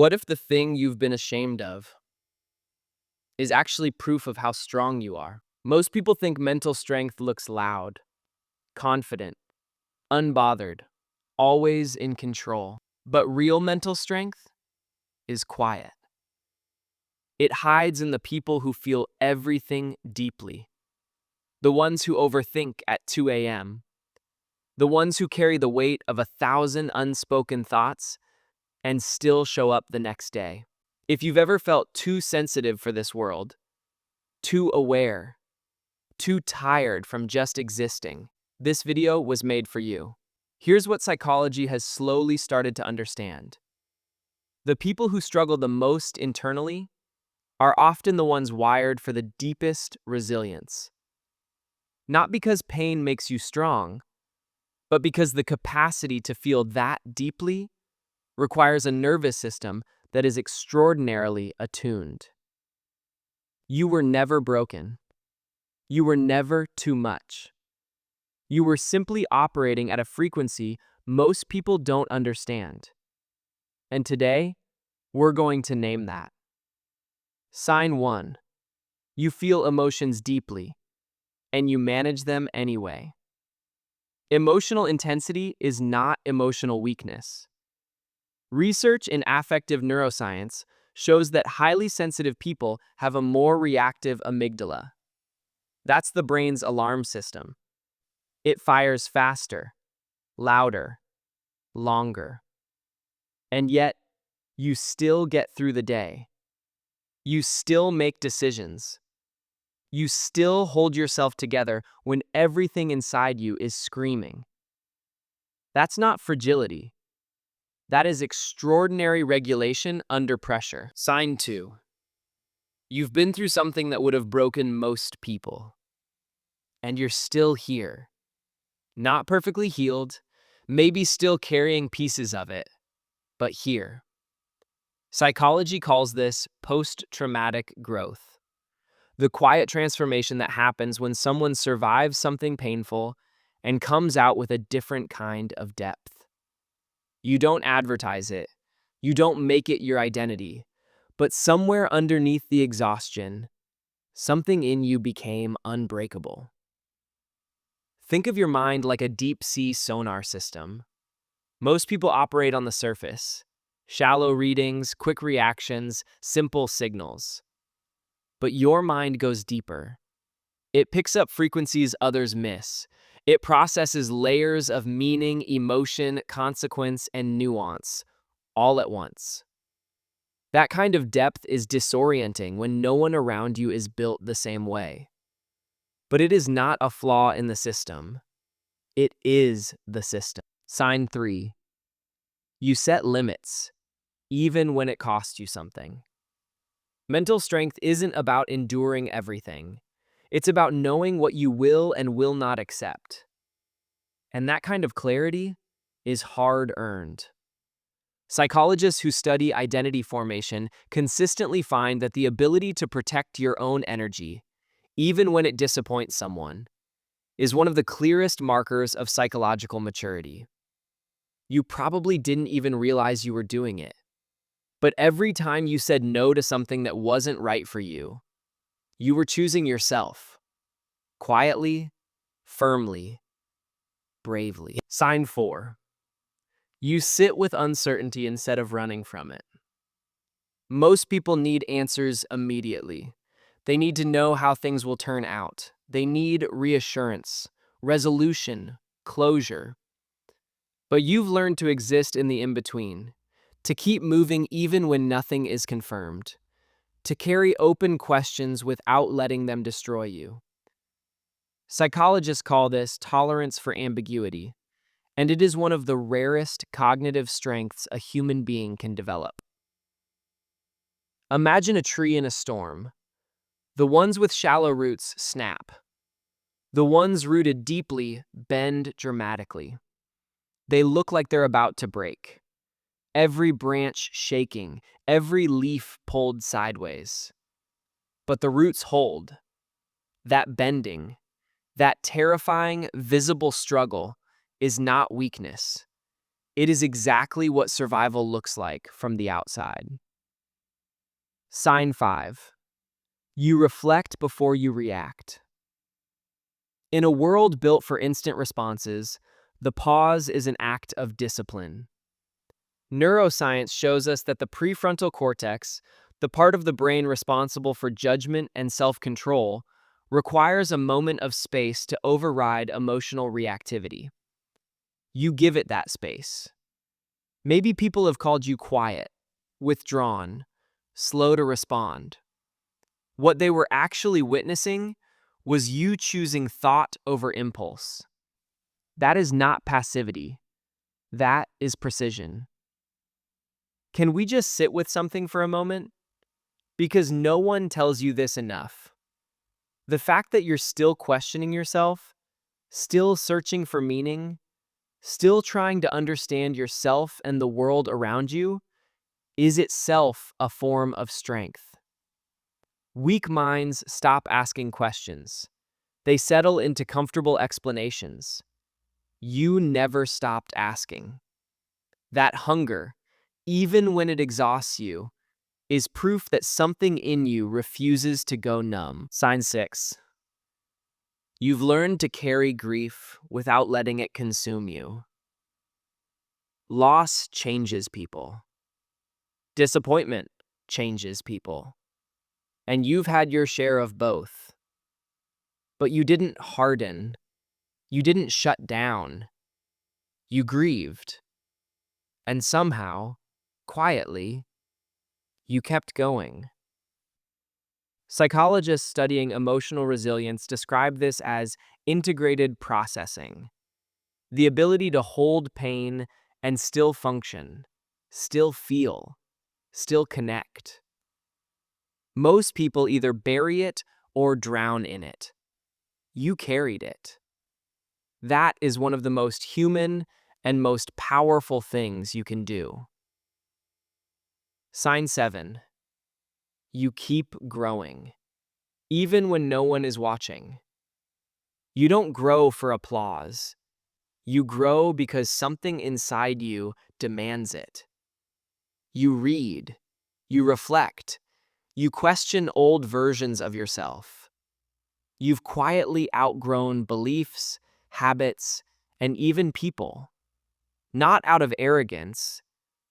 What if the thing you've been ashamed of is actually proof of how strong you are? Most people think mental strength looks loud, confident, unbothered, always in control. But real mental strength is quiet. It hides in the people who feel everything deeply, the ones who overthink at 2 a.m., the ones who carry the weight of 1,000 unspoken thoughts and still show up the next day. If you've ever felt too sensitive for this world, too aware, too tired from just existing, this video was made for you. Here's what psychology has slowly started to understand. The people who struggle the most internally are often the ones wired for the deepest resilience. Not because pain makes you strong, but because the capacity to feel that deeply requires a nervous system that is extraordinarily attuned. You were never broken. You were never too much. You were simply operating at a frequency most people don't understand. And today, we're going to name that. Sign 1. You feel emotions deeply, and you manage them anyway. Emotional intensity is not emotional weakness. Research in affective neuroscience shows that highly sensitive people have a more reactive amygdala. That's the brain's alarm system. It fires faster, louder, longer. And yet, you still get through the day. You still make decisions. You still hold yourself together when everything inside you is screaming. That's not fragility. That is extraordinary regulation under pressure. Sign 2. You've been through something that would have broken most people. And you're still here. Not perfectly healed, maybe still carrying pieces of it, but here. Psychology calls this post-traumatic growth. The quiet transformation that happens when someone survives something painful and comes out with a different kind of depth. You don't advertise it. You don't make it your identity. But somewhere underneath the exhaustion, something in you became unbreakable. Think of your mind like a deep-sea sonar system. Most people operate on the surface. Shallow readings, quick reactions, simple signals. But your mind goes deeper. It picks up frequencies others miss. It processes layers of meaning, emotion, consequence, and nuance, all at once. That kind of depth is disorienting when no one around you is built the same way. But it is not a flaw in the system. It is the system. Sign 3. You set limits, even when it costs you something. Mental strength isn't about enduring everything. It's about knowing what you will and will not accept. And that kind of clarity is hard-earned. Psychologists who study identity formation consistently find that the ability to protect your own energy, even when it disappoints someone, is one of the clearest markers of psychological maturity. You probably didn't even realize you were doing it. But every time you said no to something that wasn't right for you, you were choosing yourself. Quietly, firmly, bravely. Sign 4. You sit with uncertainty instead of running from it. Most people need answers immediately. They need to know how things will turn out. They need reassurance, resolution, closure. But you've learned to exist in the in-between, to keep moving even when nothing is confirmed, to carry open questions without letting them destroy you. Psychologists call this tolerance for ambiguity, and it is one of the rarest cognitive strengths a human being can develop. Imagine a tree in a storm. The ones with shallow roots snap. The ones rooted deeply bend dramatically. They look like they're about to break. Every branch shaking, every leaf pulled sideways. But the roots hold. That bending, that terrifying, visible struggle is not weakness. It is exactly what survival looks like from the outside. Sign 5. You reflect before you react. In a world built for instant responses, the pause is an act of discipline. Neuroscience shows us that the prefrontal cortex, the part of the brain responsible for judgment and self-control, requires a moment of space to override emotional reactivity. You give it that space. Maybe people have called you quiet, withdrawn, slow to respond. What they were actually witnessing was you choosing thought over impulse. That is not passivity. That is precision. Can we just sit with something for a moment? Because no one tells you this enough. The fact that you're still questioning yourself, still searching for meaning, still trying to understand yourself and the world around you, is itself a form of strength. Weak minds stop asking questions. They settle into comfortable explanations. You never stopped asking. That hunger, even when it exhausts you, is proof that something in you refuses to go numb. Sign 6. You've learned to carry grief without letting it consume you. Loss changes people. Disappointment changes people. And you've had your share of both. But you didn't harden. You didn't shut down. You grieved. And somehow, quietly, you kept going. Psychologists studying emotional resilience describe this as integrated processing, the ability to hold pain and still function, still feel, still connect. Most people either bury it or drown in it. You carried it. That is one of the most human and most powerful things you can do. Sign 7. You keep growing, even when no one is watching. You don't grow for applause. You grow because something inside you demands it. You read. You reflect. You question old versions of yourself. You've quietly outgrown beliefs, habits, and even people. Not out of arrogance,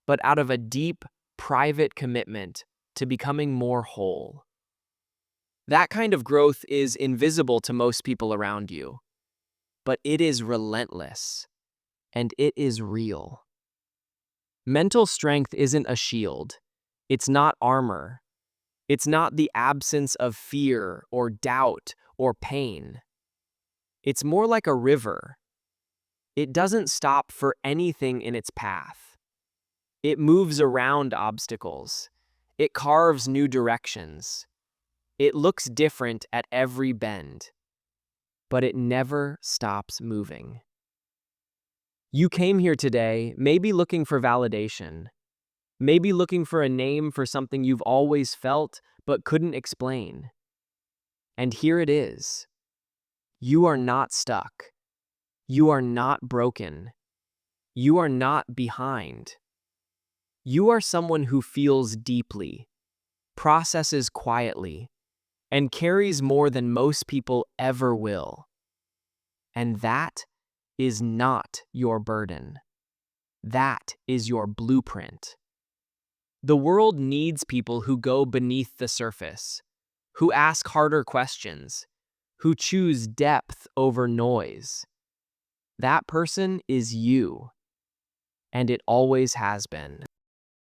but out of a deep, private commitment to becoming more whole. That kind of growth is invisible to most people around you, but it is relentless, and it is real. Mental strength isn't a shield. It's not armor. It's not the absence of fear or doubt or pain. It's more like a river. It doesn't stop for anything in its path. It moves around obstacles. It carves new directions. It looks different at every bend, but it never stops moving. You came here today maybe looking for validation, maybe looking for a name for something you've always felt but couldn't explain. And here it is. You are not stuck. You are not broken. You are not behind. You are someone who feels deeply, processes quietly, and carries more than most people ever will. And that is not your burden. That is your blueprint. The world needs people who go beneath the surface, who ask harder questions, who choose depth over noise. That person is you, and it always has been.